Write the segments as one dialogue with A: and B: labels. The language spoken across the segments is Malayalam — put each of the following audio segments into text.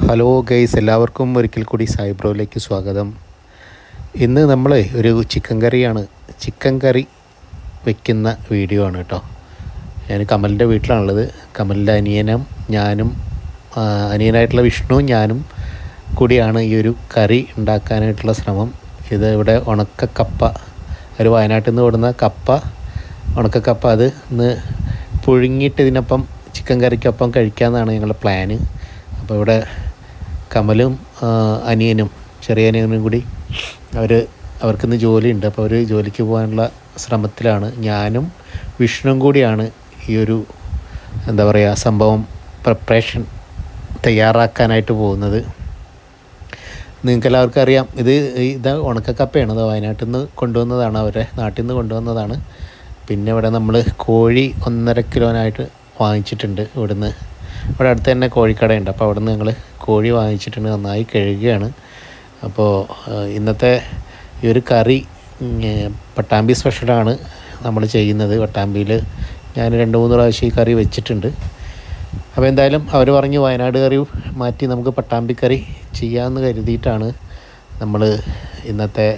A: ഹലോ ഗൈസ്, എല്ലാവർക്കും ഒരിക്കൽ കൂടി സായിബ്രോയിലേക്ക് സ്വാഗതം. ഇന്ന് നമ്മൾ ഒരു ചിക്കൻ കറി വെക്കുന്ന വീഡിയോ ആണ് കേട്ടോ. ഞാൻ കമലിൻ്റെ വീട്ടിലാണുള്ളത്. കമലിൻ്റെ ഞാനും അനിയനായിട്ടുള്ള വിഷ്ണുവും ഞാനും കൂടിയാണ് ഈ ഒരു കറി ഉണ്ടാക്കാനായിട്ടുള്ള ശ്രമം. ഇത് ഇവിടെ ഉണക്കക്കപ്പ, ഒരു വയനാട്ടിൽ നിന്ന് കൊടുന്ന ഉണക്കക്കപ്പ, അത് ഇന്ന് പുഴുങ്ങിയിട്ട് ഇതിനൊപ്പം ചിക്കൻ കറിക്കൊപ്പം കഴിക്കാമെന്നാണ് ഞങ്ങളുടെ പ്ലാന്. അപ്പോൾ ഇവിടെ കമലും ചെറിയ അനിയനും കൂടി അവർക്കിന്ന് ജോലിയുണ്ട്. അപ്പോൾ അവർ ജോലിക്ക് പോകാനുള്ള ശ്രമത്തിലാണ്. ഞാനും വിഷ്ണുവും കൂടിയാണ് ഈ ഒരു സംഭവം തയ്യാറാക്കാനായിട്ട് പോകുന്നത്. നിങ്ങൾക്ക് എല്ലാവർക്കും അറിയാം, ഇത് ഉണക്കക്കപ്പയാണ്. അത് വയനാട്ടിൽ നിന്ന് കൊണ്ടുവന്നതാണ്, അവരുടെ നാട്ടിൽ നിന്ന് കൊണ്ടുവന്നതാണ്. പിന്നെ ഇവിടെ നമ്മൾ കോഴി 1.5 കിലോനായിട്ട് വാങ്ങിച്ചിട്ടുണ്ട്. ഇവിടെ അടുത്ത് തന്നെ കോഴിക്കടയുണ്ട്. അപ്പോൾ അവിടെ നിന്ന് ഞങ്ങൾ കോഴി വാങ്ങിച്ചിട്ടുണ്ട്, നന്നായി കഴുകുകയാണ്. അപ്പോൾ ഇന്നത്തെ ഈ ഒരു കറി പട്ടാമ്പി സ്പെഷ്യലാണ് നമ്മൾ ചെയ്യുന്നത്. പട്ടാമ്പിയിൽ ഞാൻ 2-3 പ്രാവശ്യം ഈ കറി വെച്ചിട്ടുണ്ട്. അപ്പോൾ എന്തായാലും അവർ പറഞ്ഞു വയനാട് കറി മാറ്റി നമുക്ക് പട്ടാമ്പി കറി ചെയ്യാമെന്ന് കരുതിയിട്ടാണ് നമ്മൾ ഇന്നത്തെ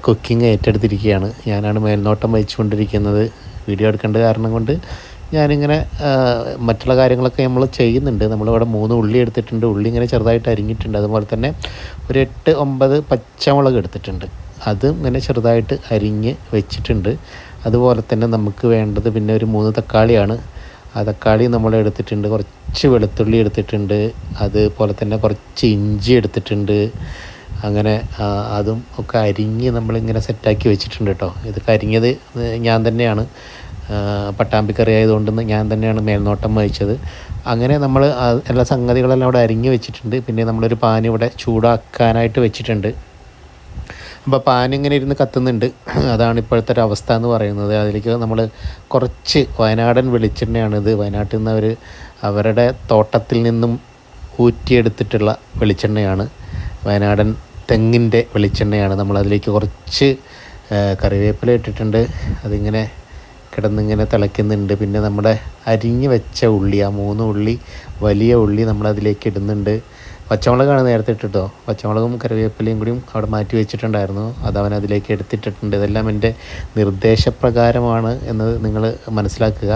A: കുക്കിംഗ് ഏറ്റെടുത്തിരിക്കുകയാണ്. ഞാനാണ് മേൽനോട്ടം വഹിച്ചുകൊണ്ടിരിക്കുന്നത്. വീഡിയോ എടുക്കേണ്ട കാരണം കൊണ്ട് ഞാനിങ്ങനെ മറ്റുള്ള കാര്യങ്ങളൊക്കെ നമ്മൾ ചെയ്യുന്നുണ്ട്. നമ്മളിവിടെ 3 ഉള്ളി എടുത്തിട്ടുണ്ട്. ഉള്ളി ഇങ്ങനെ ചെറുതായിട്ട് അരിഞ്ഞിട്ടുണ്ട്. അതുപോലെ തന്നെ ഒരു 8-9 പച്ചമുളക് എടുത്തിട്ടുണ്ട്. അതും ഇങ്ങനെ ചെറുതായിട്ട് അരിഞ്ഞ് വെച്ചിട്ടുണ്ട്. അതുപോലെ തന്നെ നമുക്ക് വേണ്ടത് പിന്നെ ഒരു 3 തക്കാളിയാണ്. ആ തക്കാളി നമ്മൾ എടുത്തിട്ടുണ്ട്. കുറച്ച് വെളുത്തുള്ളി എടുത്തിട്ടുണ്ട്. അതുപോലെ തന്നെ കുറച്ച് ഇഞ്ചി എടുത്തിട്ടുണ്ട്. അങ്ങനെ അതും ഒക്കെ അരിഞ്ഞ് നമ്മളിങ്ങനെ സെറ്റാക്കി വെച്ചിട്ടുണ്ട് കേട്ടോ. ഇതൊക്കെ അരിഞ്ഞത് ഞാൻ തന്നെയാണ്. പട്ടാമ്പിക്കറി ആയതുകൊണ്ട് ഞാൻ തന്നെയാണ് മേൽനോട്ടം വഹിച്ചത്. അങ്ങനെ നമ്മൾ എല്ലാ സംഗതികളെല്ലാം അവിടെ അരിഞ്ഞ് വെച്ചിട്ടുണ്ട്. പിന്നെ നമ്മളൊരു പാൻ ഇവിടെ ചൂടാക്കാനായിട്ട് വെച്ചിട്ടുണ്ട്. അപ്പോൾ പാൻ ഇങ്ങനെ ഇരുന്ന് കത്തുന്നുണ്ട്. അതാണ് ഇപ്പോഴത്തെ ഒരു അവസ്ഥ എന്ന് പറയുന്നത്. അതിലേക്ക് നമ്മൾ കുറച്ച് വയനാടൻ വെളിച്ചെണ്ണയാണിത്. വയനാട്ടിൽ നിന്ന് അവരുടെ തോട്ടത്തിൽ നിന്നും ഊറ്റിയെടുത്തിട്ടുള്ള വെളിച്ചെണ്ണയാണ്. വയനാടൻ തെങ്ങിൻ്റെ വെളിച്ചെണ്ണയാണ്. നമ്മളതിലേക്ക് കുറച്ച് കറിവേപ്പില ഇട്ടിട്ടുണ്ട്. അതിങ്ങനെ കിടന്നിങ്ങനെ തിളയ്ക്കുന്നുണ്ട്. പിന്നെ നമ്മുടെ അരിഞ്ഞ് വെച്ച ഉള്ളി, ആ 3 ഉള്ളി, വലിയ ഉള്ളി നമ്മളതിലേക്ക് ഇടുന്നുണ്ട്. പച്ചമുളകാണ് നേരത്തെ ഇട്ടിട്ടോ. പച്ചമുളകും കറിവേപ്പിലയും കൂടിയും അവിടെ മാറ്റി വെച്ചിട്ടുണ്ടായിരുന്നു. അതവൻ അതിലേക്ക് എടുത്തിട്ടിട്ടുണ്ട്. ഇതെല്ലാം എൻ്റെ നിർദ്ദേശപ്രകാരമാണ് എന്ന് നിങ്ങൾ മനസ്സിലാക്കുക.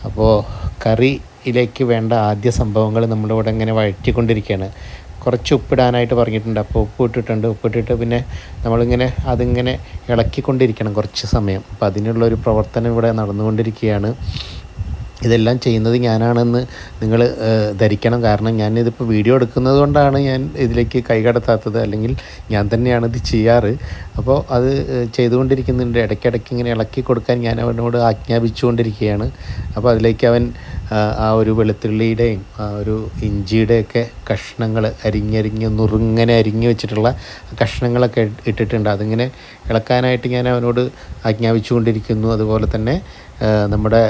A: അപ്പോൾ കറിയിലേക്ക് വേണ്ട ആദ്യ സംഭവങ്ങൾ നമ്മളിവിടെ ഇങ്ങനെ വഴറ്റിക്കൊണ്ടിരിക്കുകയാണ്. കുറച്ച് ഉപ്പിടാനായിട്ട് പറഞ്ഞിട്ടുണ്ട്. അപ്പോൾ ഉപ്പിട്ടിട്ട് പിന്നെ അതിങ്ങനെ ഇളക്കിക്കൊണ്ടിരിക്കണം കുറച്ച് സമയം. അപ്പോൾ അതിനുള്ളൊരു പ്രവർത്തനം ഇവിടെ നടന്നുകൊണ്ടിരിക്കുകയാണ്. ഇതെല്ലാം ചെയ്യുന്നത് ഞാനാണെന്ന് നിങ്ങൾ ധരിക്കണം. കാരണം ഞാനിതിപ്പോൾ വീഡിയോ എടുക്കുന്നത് കൊണ്ടാണ് ഞാൻ ഇതിലേക്ക് കൈ കടത്താത്തത്. അല്ലെങ്കിൽ ഞാൻ തന്നെയാണ് ഇത് ചെയ്യാറ്. അപ്പോൾ അത് ചെയ്തുകൊണ്ടിരിക്കുന്നുണ്ട്. ഇടയ്ക്കിടയ്ക്ക് ഇങ്ങനെ ഇളക്കി കൊടുക്കാൻ ഞാൻ അവനോട് ആജ്ഞാപിച്ചുകൊണ്ടിരിക്കുകയാണ്. അപ്പോൾ അതിലേക്ക് അവൻ ആ ഒരു വെളുത്തുള്ളിയുടെയും ആ ഒരു ഇഞ്ചിയുടെയൊക്കെ കഷ്ണങ്ങൾ നുറുങ്ങനെ അരിഞ്ഞ് വെച്ചിട്ടുള്ള കഷ്ണങ്ങളൊക്കെ ഇട്ടിട്ടുണ്ട്. അതിങ്ങനെ ഇളക്കാനായിട്ട് ഞാൻ അവനോട് ആജ്ഞാപിച്ചുകൊണ്ടിരിക്കുന്നു. അതുപോലെ തന്നെ നമ്മുടെ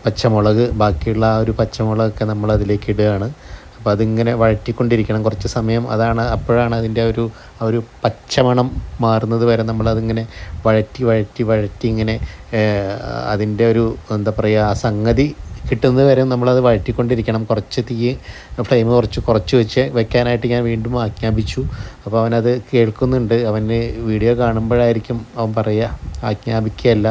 A: പച്ചമുളക്, ബാക്കിയുള്ള ആ ഒരു പച്ചമുളകൊക്കെ നമ്മൾ അതിലേക്ക് ഇടുകയാണ്. അപ്പോൾ അതിങ്ങനെ വഴറ്റിക്കൊണ്ടിരിക്കണം കുറച്ച് സമയം. അപ്പോഴാണ് അതിൻ്റെ ആ ഒരു പച്ചമണം മാറുന്നത് വരെ നമ്മളതിങ്ങനെ വഴറ്റി ഇങ്ങനെ അതിൻ്റെ ഒരു ആ സംഗതി കിട്ടുന്നത് വരെ നമ്മളത് വഴറ്റിക്കൊണ്ടിരിക്കണം. കുറച്ച് ഫ്ലെയിം കുറച്ച് വെക്കാനായിട്ട് ഞാൻ വീണ്ടും ആജ്ഞാപിച്ചു. അപ്പോൾ അവനത് കേൾക്കുന്നുണ്ട്. അവന് വീഡിയോ കാണുമ്പോഴായിരിക്കും അവൻ പറയുക, ആജ്ഞാപിക്കുകയല്ല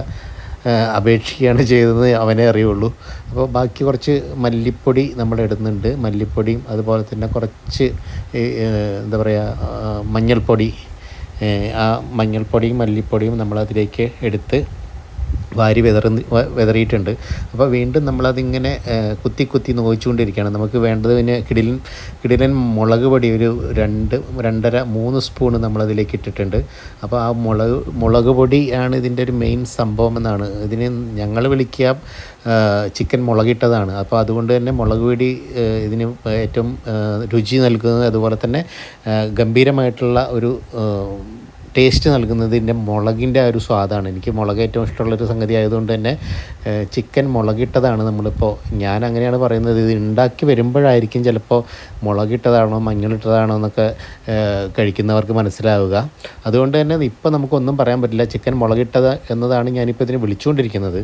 A: അപേക്ഷിക്കുകയാണ് ചെയ്തതെന്ന് അവനെ അറിയുള്ളൂ. അപ്പോൾ ബാക്കി കുറച്ച് മല്ലിപ്പൊടി നമ്മൾ ഇടുന്നുണ്ട്. മല്ലിപ്പൊടിയും അതുപോലെ തന്നെ കുറച്ച് മഞ്ഞൾപ്പൊടി, ആ മഞ്ഞൾപ്പൊടിയും മല്ലിപ്പൊടിയും നമ്മളതിലേക്ക് എടുത്ത് വാരി വിതറിയിട്ടുണ്ട്. അപ്പോൾ വീണ്ടും നമ്മളതിങ്ങനെ കുത്തി നോക്കിച്ചുകൊണ്ടിരിക്കുകയാണ്. നമുക്ക് വേണ്ടത് പിന്നെ കിടിലൻ മുളക് പൊടി ഒരു 2-3 സ്പൂണ് നമ്മളതിലേക്ക് ഇട്ടിട്ടുണ്ട്. അപ്പോൾ ആ മുളക് പൊടിയാണ് ഇതിൻ്റെ ഒരു മെയിൻ സംഭവം എന്നാണ്. ഇതിന് ഞങ്ങൾ വിളിക്കുക ചിക്കൻ മുളകിട്ടതാണ്. അപ്പോൾ അതുകൊണ്ട് തന്നെ മുളക് പൊടി ഇതിന് ഏറ്റവും രുചി നൽകുന്നത്, അതുപോലെ തന്നെ ഗംഭീരമായിട്ടുള്ള ഒരു ടേസ്റ്റ് നൽകുന്നത് ഇതിൻ്റെ മുളകിൻ്റെ ആ ഒരു സ്വാദാണ്. എനിക്ക് മുളക് ഏറ്റവും ഇഷ്ടമുള്ളൊരു സംഗതി ആയതുകൊണ്ട് തന്നെ ചിക്കൻ മുളകിട്ടതാണ് നമ്മളിപ്പോൾ, ഞാൻ അങ്ങനെയാണ് പറയുന്നത്. ഇത് ഉണ്ടാക്കി വരുമ്പോഴായിരിക്കും ചിലപ്പോൾ മുളകിട്ടതാണോ മഞ്ഞളിട്ടതാണോ എന്നൊക്കെ കഴിക്കുന്നവർക്ക് മനസ്സിലാവുക. അതുകൊണ്ട് തന്നെ ഇപ്പോൾ നമുക്കൊന്നും പറയാൻ പറ്റില്ല. ചിക്കൻ മുളകിട്ടത് എന്നതാണ് ഞാനിപ്പോൾ ഇതിനെ വിളിച്ചുകൊണ്ടിരിക്കുന്നത്.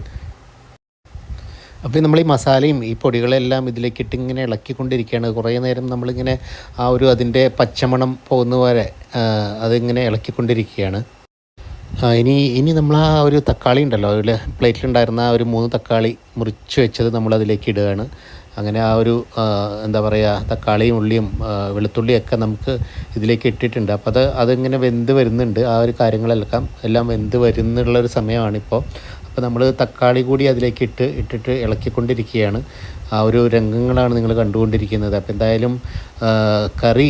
A: അപ്പോൾ നമ്മൾ ഈ മസാലയും ഈ പൊടികളെല്ലാം ഇതിലേക്ക് ഇട്ട് ഇങ്ങനെ ഇളക്കിക്കൊണ്ടിരിക്കുകയാണ്. കുറേ നേരം നമ്മളിങ്ങനെ ആ ഒരു അതിൻ്റെ പച്ചമണം പോകുന്ന വരെ അതിങ്ങനെ ഇളക്കിക്കൊണ്ടിരിക്കുകയാണ്. ഇനി ഇനി നമ്മൾ ആ ഒരു തക്കാളി ഉണ്ടല്ലോ, അതിൽ പ്ലേറ്റിലുണ്ടായിരുന്ന ആ ഒരു 3 തക്കാളി മുറിച്ച് വെച്ചത് നമ്മളതിലേക്ക് ഇടുകയാണ്. അങ്ങനെ ആ ഒരു എന്താ പറയുക, തക്കാളിയും ഉള്ളിയും വെളുത്തുള്ളിയൊക്കെ നമുക്ക് ഇതിലേക്ക് ഇട്ടിട്ടുണ്ട്. അപ്പോൾ അതിങ്ങനെ വെന്ത് വരുന്നുണ്ട്. ആ ഒരു കാര്യങ്ങളെല്ലാം വെന്ത് വരുന്നുള്ളൊരു സമയമാണിപ്പോൾ. അപ്പോൾ നമ്മൾ തക്കാളി കൂടി അതിലേക്ക് ഇട്ടിട്ട് ഇളക്കിക്കൊണ്ടിരിക്കുകയാണ്. ആ ഒരു രംഗങ്ങളാണ് നിങ്ങൾ കണ്ടുകൊണ്ടിരിക്കുന്നത്. അപ്പോൾ എന്തായാലും കറി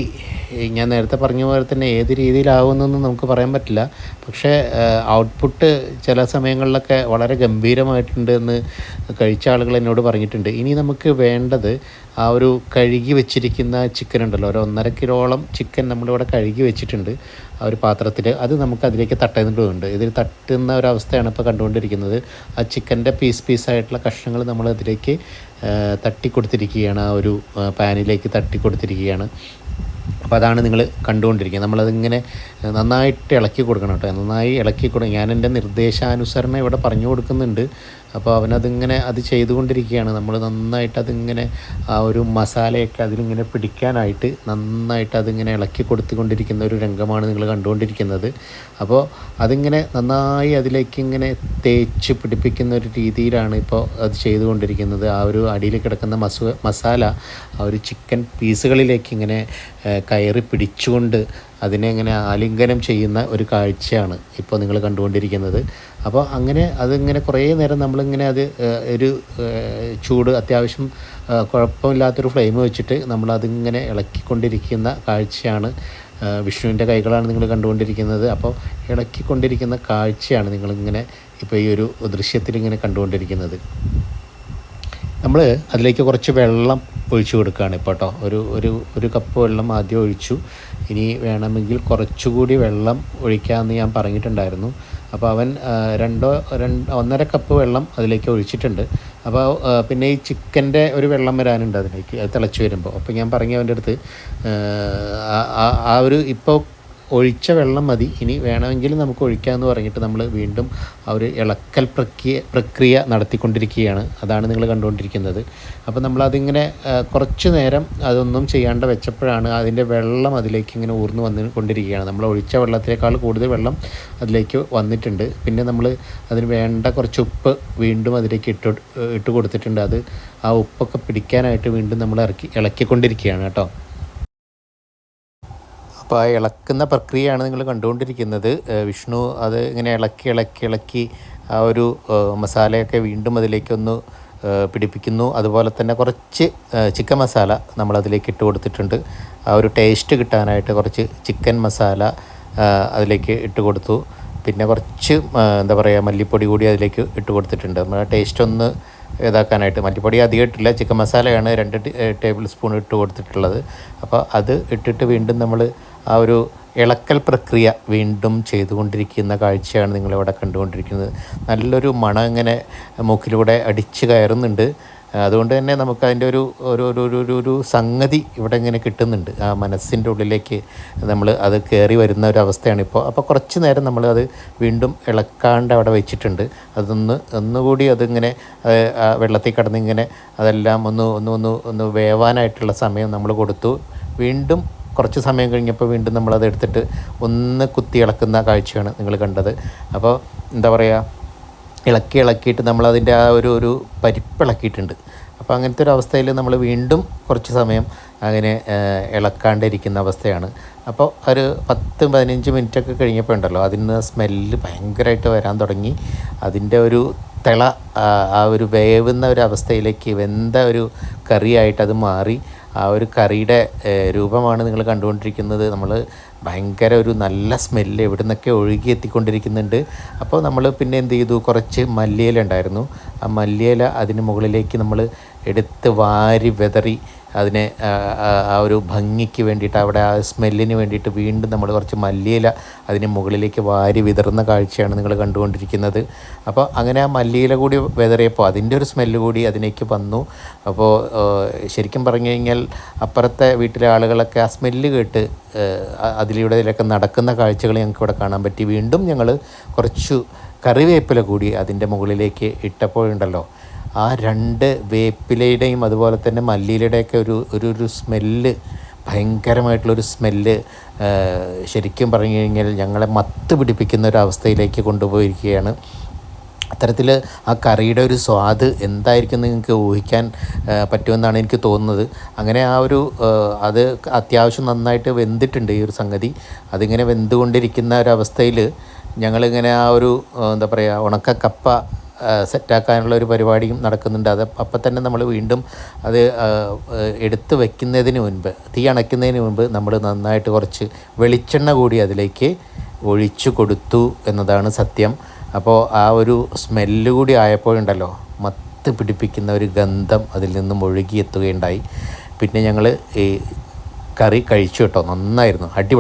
A: ഞാൻ നേരത്തെ പറഞ്ഞ പോലെ തന്നെ ഏത് രീതിയിലാവുമെന്നൊന്നും നമുക്ക് പറയാൻ പറ്റില്ല. പക്ഷേ ഔട്ട്പുട്ട് ചില സമയങ്ങളിലൊക്കെ വളരെ ഗംഭീരമായിട്ടുണ്ട് എന്ന് കഴിച്ച ആളുകൾ എന്നോട് പറഞ്ഞിട്ടുണ്ട്. ഇനി നമുക്ക് വേണ്ടത് ആ ഒരു കഴുകി വെച്ചിരിക്കുന്ന ചിക്കൻ ഉണ്ടല്ലോ, ഒരു 1.5 കിലോളം ചിക്കൻ നമ്മളിവിടെ കഴുകി വെച്ചിട്ടുണ്ട് ആ ഒരു പാത്രത്തിൽ. അത് നമുക്ക് അതിലേക്ക് തട്ടുന്നുണ്ട്. ഇതിൽ തട്ടുന്ന ഒരവസ്ഥയാണ് ഇപ്പോൾ കണ്ടുകൊണ്ടിരിക്കുന്നത്. ആ ചിക്കൻ്റെ പീസായിട്ടുള്ള കഷ്ണങ്ങൾ നമ്മൾ അതിലേക്ക് തട്ടിക്കൊടുത്തിരിക്കുകയാണ്, ആ ഒരു പാനിലേക്ക് തട്ടിക്കൊടുത്തിരിക്കുകയാണ്. അപ്പോൾ അതാണ് നിങ്ങൾ കണ്ടുകൊണ്ടിരിക്കുന്നത്. നമ്മളതിങ്ങനെ നന്നായിട്ട് ഇളക്കി കൊടുക്കണം കേട്ടോ, നന്നായി ഇളക്കി കൊടുക്കണം. ഞാൻ എൻ്റെ നിർദ്ദേശാനുസരണം ഇവിടെ പറഞ്ഞു കൊടുക്കുന്നുണ്ട്. അപ്പോൾ അവനതിങ്ങനെ അത് ചെയ്തുകൊണ്ടിരിക്കുകയാണ്. നമ്മൾ നന്നായിട്ട് അതിങ്ങനെ ആ ഒരു മസാലയൊക്കെ അതിലിങ്ങനെ പിടിക്കാനായിട്ട് നന്നായിട്ട് അതിങ്ങനെ ഇളക്കി കൊടുത്തുകൊണ്ടിരിക്കുന്ന ഒരു രംഗമാണ് നിങ്ങൾ കണ്ടുകൊണ്ടിരിക്കുന്നത്. അപ്പോൾ അതിങ്ങനെ നന്നായി അതിലേക്ക് ഇങ്ങനെ തേച്ച് പിടിപ്പിക്കുന്ന ഒരു രീതിയിലാണ് ഇപ്പോൾ അത് ചെയ്തുകൊണ്ടിരിക്കുന്നത്. ആ ഒരു അടിയിൽ കിടക്കുന്ന മസാല ആ ഒരു ചിക്കൻ പീസുകളിലേക്ക് ഇങ്ങനെ കയറി പിടിച്ചുകൊണ്ട് അതിനെ ഇങ്ങനെ ആലിംഗനം ചെയ്യുന്ന ഒരു കാഴ്ചയാണ് ഇപ്പോൾ നിങ്ങൾ കണ്ടുകൊണ്ടിരിക്കുന്നത്. അപ്പോൾ അങ്ങനെ അതിങ്ങനെ കുറേ നേരം നമ്മളിങ്ങനെ അത് ഒരു ചൂട് അത്യാവശ്യം കുഴപ്പമില്ലാത്തൊരു ഫ്ലെയിം വെച്ചിട്ട് നമ്മളതിങ്ങനെ ഇളക്കിക്കൊണ്ടിരിക്കുന്ന കാഴ്ചയാണ്. വിഷ്ണുവിൻ്റെ കൈകളാണ് നിങ്ങൾ കണ്ടുകൊണ്ടിരിക്കുന്നത്. അപ്പോൾ ഇളക്കിക്കൊണ്ടിരിക്കുന്ന കാഴ്ചയാണ് നിങ്ങളിങ്ങനെ ഇപ്പോൾ ഈ ഒരു ദൃശ്യത്തിൽ ഇങ്ങനെ കണ്ടുകൊണ്ടിരിക്കുന്നത്. നമ്മൾ അതിലേക്ക് കുറച്ച് വെള്ളം ഒഴിച്ചു കൊടുക്കുകയാണ് ഇപ്പോൾ കേട്ടോ. ഒരു കപ്പ് വെള്ളം ആദ്യം ഒഴിച്ചു. ഇനി വേണമെങ്കിൽ കുറച്ചുകൂടി വെള്ളം ഒഴിക്കാമെന്ന് ഞാൻ പറഞ്ഞിട്ടുണ്ടായിരുന്നു. അപ്പോൾ അവൻ 1.5 കപ്പ് വെള്ളം അതിലേക്ക് ഒഴിച്ചിട്ടുണ്ട്. അപ്പോൾ പിന്നെ ഈ ചിക്കൻ്റെ ഒരു വെള്ളം വരാനുണ്ട് അതിലേക്ക്, അത് തിളച്ച് വരുമ്പോൾ. അപ്പോൾ ഞാൻ പറഞ്ഞു അവൻ്റെ അടുത്ത് ആ ഒരു ഇപ്പോൾ ഒഴിച്ച വെള്ളം മതി, ഇനി വേണമെങ്കിൽ നമുക്ക് ഒഴിക്കാമെന്ന് പറഞ്ഞിട്ട് നമ്മൾ വീണ്ടും ആ ഒരു ഇളക്കൽ പ്രക്രിയ നടത്തിക്കൊണ്ടിരിക്കുകയാണ്. അതാണ് നിങ്ങൾ കണ്ടുകൊണ്ടിരിക്കുന്നത്. അപ്പോൾ നമ്മളതിങ്ങനെ കുറച്ച് നേരം അതൊന്നും ചെയ്യാണ്ട് വെച്ചപ്പോഴാണ് അതിൻ്റെ വെള്ളം അതിലേക്ക് ഇങ്ങനെ ഊർന്ന് വന്നുകൊണ്ടിരിക്കുകയാണ്. നമ്മൾ ഒഴിച്ച വെള്ളത്തിനേക്കാൾ കൂടുതൽ വെള്ളം അതിലേക്ക് വന്നിട്ടുണ്ട്. പിന്നെ നമ്മൾ അതിന് വേണ്ട കുറച്ച് ഉപ്പ് വീണ്ടും അതിലേക്ക് ഇട്ട് കൊടുത്തിട്ടുണ്ട്. അത് ആ ഉപ്പൊക്കെ പിടിക്കാനായിട്ട് വീണ്ടും നമ്മൾ ഇളക്കിക്കൊണ്ടിരിക്കുകയാണ് കേട്ടോ. അപ്പോൾ ആ ഇളക്കുന്ന പ്രക്രിയയാണ് നിങ്ങൾ കണ്ടുകൊണ്ടിരിക്കുന്നത്. വിഷ്ണു അത് ഇങ്ങനെ ഇളക്കി ആ ഒരു മസാലയൊക്കെ വീണ്ടും അതിലേക്കൊന്ന് പിടിപ്പിക്കുന്നു. അതുപോലെ തന്നെ കുറച്ച് ചിക്കൻ മസാല നമ്മളതിലേക്ക് ഇട്ട് കൊടുത്തിട്ടുണ്ട്. ആ ഒരു ടേസ്റ്റ് കിട്ടാനായിട്ട് കുറച്ച് ചിക്കൻ മസാല അതിലേക്ക് ഇട്ട് കൊടുത്തു. പിന്നെ കുറച്ച് എന്താ പറയുക, മല്ലിപ്പൊടി കൂടി അതിലേക്ക് ഇട്ട് കൊടുത്തിട്ടുണ്ട്. നമ്മുടെ ടേസ്റ്റ് ഒന്ന് ഇതാക്കാനായിട്ട്. മല്ലിപ്പൊടി അധികം ഇട്ടില്ല, ചിക്കൻ മസാലയാണ് 2 ടേബിൾ സ്പൂൺ ഇട്ട് കൊടുത്തിട്ടുള്ളത്. അപ്പോൾ അത് ഇട്ടിട്ട് വീണ്ടും നമ്മൾ ആ ഒരു ഇളക്കൽ പ്രക്രിയ വീണ്ടും ചെയ്തുകൊണ്ടിരിക്കുന്ന കാഴ്ചയാണ് നിങ്ങളിവിടെ കണ്ടുകൊണ്ടിരിക്കുന്നത്. നല്ലൊരു മണം ഇങ്ങനെ മൂക്കിലൂടെ അടിച്ച് കയറുന്നുണ്ട്. അതുകൊണ്ട് തന്നെ നമുക്ക് അതിൻ്റെ ഒരു സംഗതി ഇവിടെ ഇങ്ങനെ കിട്ടുന്നുണ്ട്. ആ മനസ്സിൻ്റെ ഉള്ളിലേക്ക് നമ്മൾ അത് കയറി വരുന്ന ഒരു അവസ്ഥയാണിപ്പോൾ. അപ്പോൾ കുറച്ച് നേരം നമ്മളത് വീണ്ടും ഇളക്കാണ്ട് അവിടെ വെച്ചിട്ടുണ്ട്. ഒന്നുകൂടി അതിങ്ങനെ വെള്ളത്തിൽ കിടന്നിങ്ങനെ അതെല്ലാം ഒന്ന് വേവാനായിട്ടുള്ള സമയം നമ്മൾ കൊടുത്തു. വീണ്ടും കുറച്ച് സമയം കഴിഞ്ഞപ്പോൾ വീണ്ടും നമ്മളത് എടുത്തിട്ട് ഒന്ന് കുത്തി ഇളക്കുന്ന കാഴ്ചയാണ് നിങ്ങൾ കണ്ടത്. അപ്പോൾ എന്താ പറയുക, ഇളക്കിയിട്ട് നമ്മളതിൻ്റെ ആ ഒരു പരിപ്പിളക്കിയിട്ടുണ്ട്. അപ്പോൾ അങ്ങനത്തെ ഒരു അവസ്ഥയിൽ നമ്മൾ വീണ്ടും കുറച്ച് സമയം അങ്ങനെ ഇളക്കാണ്ടിരിക്കുന്ന അവസ്ഥയാണ്. അപ്പോൾ ഒരു 10-15 മിനിറ്റൊക്കെ കഴിഞ്ഞപ്പോൾ ഉണ്ടല്ലോ, അതിന് സ്മെല്ല് ഭയങ്കരമായിട്ട് വരാൻ തുടങ്ങി. അതിൻ്റെ ഒരു തിള ആ ഒരു വേവുന്ന ഒരു അവസ്ഥയിലേക്ക് വെന്ത ഒരു കറിയായിട്ട് അത് മാറി. ആ ഒരു കറിയുടെ രൂപമാണ് നിങ്ങൾ കണ്ടുകൊണ്ടിരിക്കുന്നത്. നമ്മൾ ഭയങ്കര ഒരു നല്ല സ്മെല്ല് എവിടെ നിന്നൊക്കെ ഒഴുകി എത്തിക്കൊണ്ടിരിക്കുന്നുണ്ട്. അപ്പോൾ നമ്മൾ പിന്നെ എന്ത് ചെയ്തു, കുറച്ച് മല്ലിയില ഉണ്ടായിരുന്നു. ആ മല്ലിയില അതിന് മുകളിലേക്ക് നമ്മൾ എടുത്ത് വാരി വെതറി അതിനെ ആ ഒരു ഭംഗിക്ക് വേണ്ടിയിട്ട്, അവിടെ ആ സ്മെല്ലിന് വേണ്ടിയിട്ട് വീണ്ടും നമ്മൾ കുറച്ച് മല്ലിയില അതിന് മുകളിലേക്ക് വാരി വിതറുന്ന കാഴ്ചയാണ് നിങ്ങൾ കണ്ടുകൊണ്ടിരിക്കുന്നത്. അപ്പോൾ അങ്ങനെ ആ മല്ലിയില കൂടി വിതറിയപ്പോൾ അതിൻ്റെ ഒരു സ്മെല്ല് കൂടി അതിലേക്ക് വന്നു. അപ്പോൾ ശരിക്കും പറഞ്ഞു കഴിഞ്ഞാൽ അപ്പുറത്തെ വീട്ടിലെ ആളുകളൊക്കെ ആ സ്മെല്ല് കേട്ട് ഇതിലൊക്കെ നടക്കുന്ന കാഴ്ചകൾ ഞങ്ങൾക്ക് ഇവിടെ കാണാൻ പറ്റി. വീണ്ടും ഞങ്ങൾ കുറച്ച് കറിവേപ്പില കൂടി അതിൻ്റെ മുകളിലേക്ക് ഇട്ടപ്പോഴുണ്ടല്ലോ, ആ രണ്ട് വേപ്പിലയുടെയും അതുപോലെ തന്നെ മല്ലിയിലയുടെയൊക്കെ ഒരു സ്മെല്ല്, ഭയങ്കരമായിട്ടുള്ളൊരു സ്മെല്ല് ശരിക്കും പറഞ്ഞു കഴിഞ്ഞാൽ ഞങ്ങളെ മത്ത് പിടിപ്പിക്കുന്ന ഒരു അവസ്ഥയിലേക്ക് കൊണ്ടുപോയിരിക്കുകയാണ്. അത്തരത്തിൽ ആ കറിയുടെ ഒരു സ്വാദ് എന്തായിരിക്കും നിങ്ങൾക്ക് ഊഹിക്കാൻ പറ്റുമെന്നാണ് എനിക്ക് തോന്നുന്നത്. അങ്ങനെ അത് അത്യാവശ്യം നന്നായിട്ട് വെന്തിട്ടുണ്ട് ഈ ഒരു സംഗതി. അതിങ്ങനെ വെന്തുകൊണ്ടിരിക്കുന്ന ഒരവസ്ഥയിൽ ഞങ്ങളിങ്ങനെ എന്താ പറയുക, ഉണക്കക്കപ്പ സെറ്റാക്കാനുള്ള ഒരു പരിപാടിയും നടക്കുന്നുണ്ട്. അപ്പം തന്നെ നമ്മൾ വീണ്ടും അത് എടുത്ത് വയ്ക്കുന്നതിന് മുൻപ്, തീ അണയ്ക്കുന്നതിന് മുൻപ് നമ്മൾ നന്നായിട്ട് കുറച്ച് വെളിച്ചെണ്ണ കൂടി അതിലേക്ക് ഒഴിച്ചു കൊടുത്തു എന്നതാണ് സത്യം. അപ്പോൾ ആ ഒരു സ്മെല്ല് കൂടി ആയപ്പോഴുണ്ടല്ലോ, മത്ത് പിടിപ്പിക്കുന്ന ഒരു ഗന്ധം അതിൽ നിന്നും ഒഴുകിയെത്തുകയുണ്ടായി. പിന്നെ ഞങ്ങൾ ഈ കറി കഴിച്ചു കേട്ടോ, നന്നായിരുന്നു, അടിപൊളി.